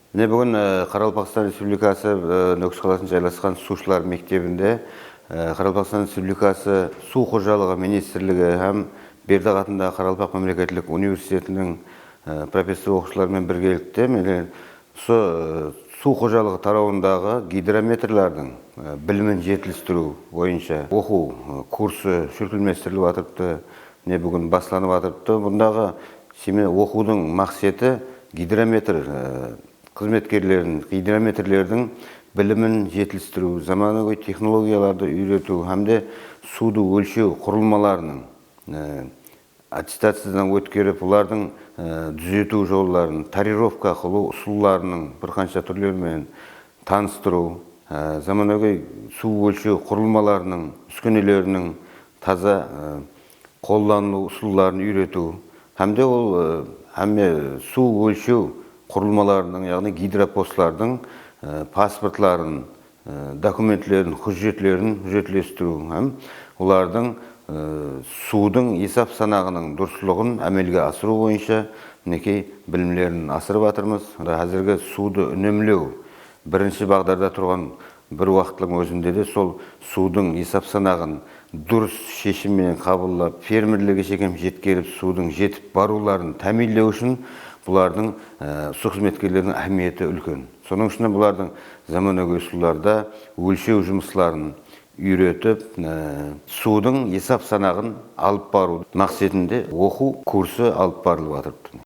Міне бүгін Қарақалпақстан Республикасы Нүкіс қаласында жайласқан сушылар мектебінде Қарақалпақстан Республикасы Су қожалығы министрлігі һәм Бердіғ атындағы Қарақалпақ мемлекеттік университетінің профессор оқушыларымен біргелікте су қожалығы тарауындағы гидрометрлардың білімін жетілдіру бойынша оқу курсы жүргізіліп жатырды. Бүгін басталып жатырды. Бұндағы оқудың мақсаты гидрометр гидрометрлердің білімін жетілдіру, заманауи технологияларды үйрету, һәмде суды өлшеу құрылмаларының аттестациядан өткеріп, олардың түзету жолдарын, тарировка қылу ұсуларының бірқанша түрлерімен таныстыру, заманауи су өлшеу құрылмаларының, үскенелерінің таза қолдану ұсуларын үйрету, һәмде су өлшеу құрылмаларының, яғни гидропостлардың паспортларын, документлерін, құжетлерін жүзетлестіру, һәм олардың судың есап санағының дұрыстылығын әмелге асыру бойынша мінекей білімдерін асырып жатырмыз. Әзірге суды үнемдеу бірінші бағдарда тұрған бір уақыттың өзінде де сол судың есап санағын дұрыс шешіммен қабылдап, фермерлерге жеткеріп, судың жетіп баруларын тәмінлеу үшін бұлардың су қызметкерлерінің әһмиеті үлкен. Соның үшін бұлардың заманауи суларда өлшеу жұмыстарын үйретіп, судың есап санағын алып бару мақсатында оқу курсы алып барылып жатыр.